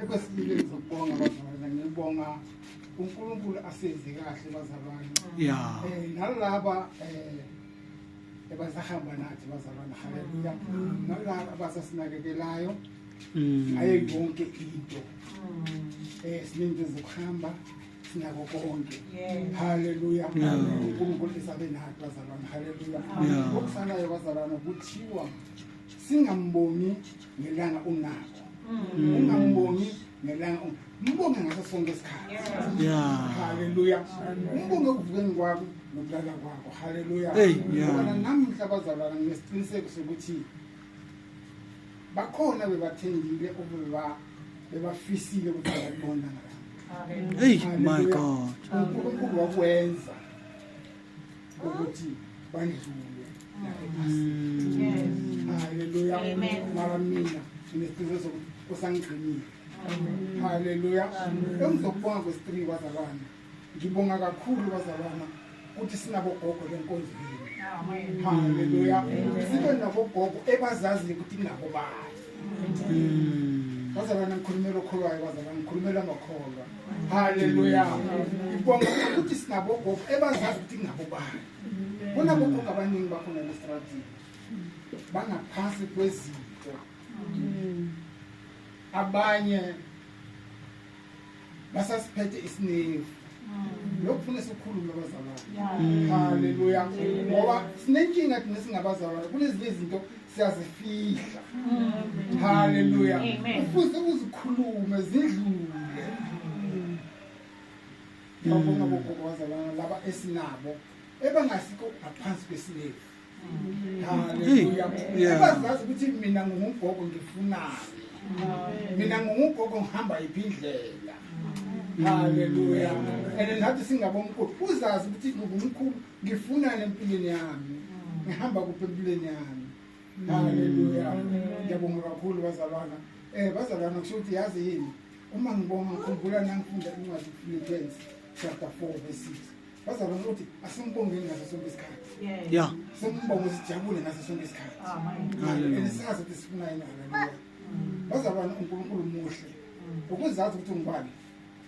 ekwesibili ngizokubonga bazalwane, ngibonga uNkulunkulu asenze kahle bazalwane. Nalaba ebasahamba nathi bazalwane, haleluya. Nalaba abasasinakekelayo ngayo yonke into. Sininto zokuhamba sinako konke. Haleluya. uNkulunkulu isabe nathi bazalwane, haleluya. Okusalayo bazalwane kuthiwa singambongi ngelanga unako. Ungambongi ngelanga mbonge ngaso sonke isikhathi. Haleluya. Mbonge ukuvukeni kwakho nokulala kwakho. Haleluya. Ngoba namhla bazalwana nginesiqiniseko sokuthi bakhona bebathengile ukuba bebafisile ukuthi babona ngala. My God. uNkulunkulu wakwenza ukuthi bandlule. Haleluya. Mara mina nginesiqiniseko sokuthi usangigcinile. Haleluya. Engizokubonga kwesi-3 bazalwana. Ngibonga kakhulu bazalwana ukuthi sinabo gogo lenkonzo yenu. Haleluya. Sibe nabo gogo ebazazi ukuthi nabo bayi. Bazalwana ngikhulumela okholwayo bazalwana, ngikhulumela amakholwa. Haleluya. Ngibonga ukuthi sinabo gogo ebazazi ukuthi nabo bayi. Kunabo gogo abaningi bakhona eStratini bangaphansi kwezinto. Abanye basasiphethe isinefu. Lokhu kufuna sikhulume bazalwane. Haleluya. Ngoba sinenkinga thina singabazalwane, kunezinye izinto siyazifihla. Haleluya. Kufuze uzikhulume zidlule. Ngibonga bogogo bazalwane laba esinabo ebangasiko ngaphansi kwesinefu. Haleluya. Abazazi ukuthi mina ngingugogo ngifunani. Mina ngingugogo ngihamba iphindlela. Haleluya. Nathi singabonkulu uzazi ukuthi ngumkhulu ngifunani empilweni yami. Ngihamba kuphi empilweni yami. Haleluya. Ngiyabonga kakhulu bazalwana. Bazalwana kusho ukuthi yazi yini uma ngibonga ngikhumbula nangifunda incwadi Philippians chapter 4:6. Bazalwana ukuthi asimbongeni ngaso sonke isikhathi. Simbonge sijabule ngaso sonke isikhathi. Haleluya. Sazi ukuthi sifuna yini. Haleluya. Bazalwana uNkulunkulu muhle. Ukuzazi ukuthi ungubani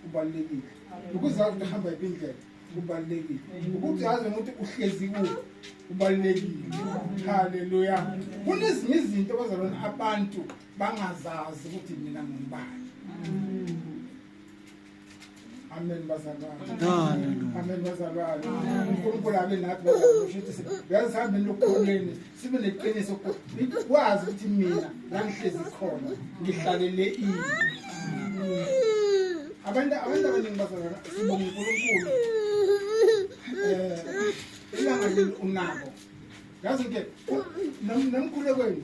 ubalekile. Ukuzazi ukuthi uhamba iphindlela ubalekile. Ukuzazi ukuthi uhlezi kuphi ubalekile. Haleluya. Kunezinye izinto bazalwana abantu bangazazi ukuthi mina ngubani. Amen bazalwane. Amen bazalwane. uNkulunkulu abe nathi bazalwane ukuthi siyazihambe lokholweni sibe neqiniso ukwazi ukuthi mina la ngihlezi khona ngihlalele ini. Abantu abaningi bazalwana sibonga uNkulunkulu. Ilanga leli unako. Yazi ke nomkhulekweni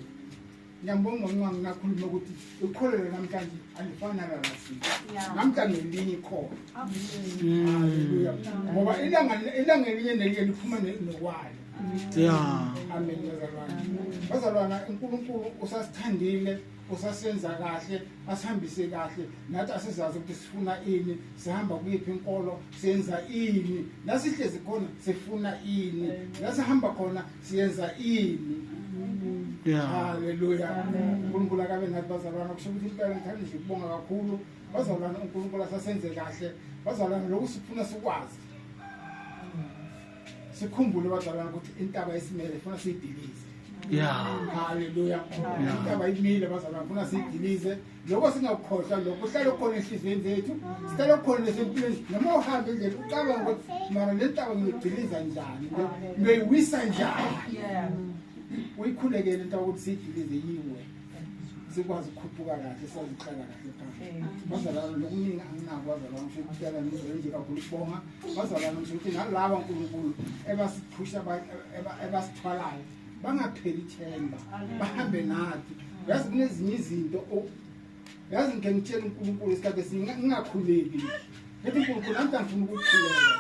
ngiyambonga ngoba nginakhuluma ukuthi ukholelo namhlanje alifana nalasi. Namhlanje ngelinye ikhona. Haleluya. Ngoba ilanga elinye nelinye liphuma nokwalo. Amen bazalwana. Bazalwana uNkulunkulu usasithandile, usasenza kahle, asihambise kahle. Nathi asizazi ukuthi sifuna ini, sihamba kuyiphi inkolo, senza ini. Nasihlezi khona sifuna ini. Nasihamba khona siyenza ini. Haleluya. uNkulunkulu akabe nathi bazalwana kusho ukuthi impela ngithanda nje ukubonga kakhulu. Bazalwana uNkulunkulu asasenze kahle. Bazalwana lokhu sifuna sikwazi. Sikhumbule bazalwana ukuthi intaba esimele ifuna siyidilize. Haleluya. Intaba imile bazalwana ifuna siyidilize. Lokho singakukhohlwa lokho uhlale khona enhlizweni zethu. Sihlale khona esempilweni. Noma uhamba endleleni ucabanga ukuthi mara le ntaba ngiyidiliza njani? Ngiyiwisa njani? Uyikhulekele into ukuthi siyidilize yiwe. Sikwazi ukukhuphuka kahle, saziqala kahle phansi. Bazalwana lokuningi anginako bazalwana ngisho ukutshela nje kakhulu ukubonga. Bazalwana ngisho ukuthi nalaba uNkulunkulu ebasiphusha ebasithwalayo bangapheli ithemba, bahambe nathi. Yazi kunezinye izinto yazi ngike ngitshela uNkulunkulu isikhathi singakhuleki. Ngithi uNkulunkulu namhlanje ngifuna ukukhuleka.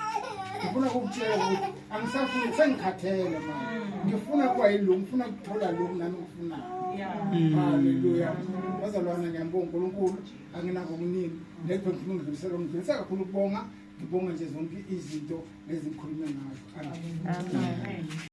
Ngifuna ukutshela ukuthi angisafuni sengikhathele manje. Ngifuna kwayilo, ngifuna ukuthola lokhu nami ngikufunayo. Haleluya. Bazalwana ngiyambonga uNkulunkulu anginako okuningi. Nekho ngifuna ukudlulisela kakhulu ukubonga. Ngibonga nje zonke izinto lezikhuluma ngazo. Amen.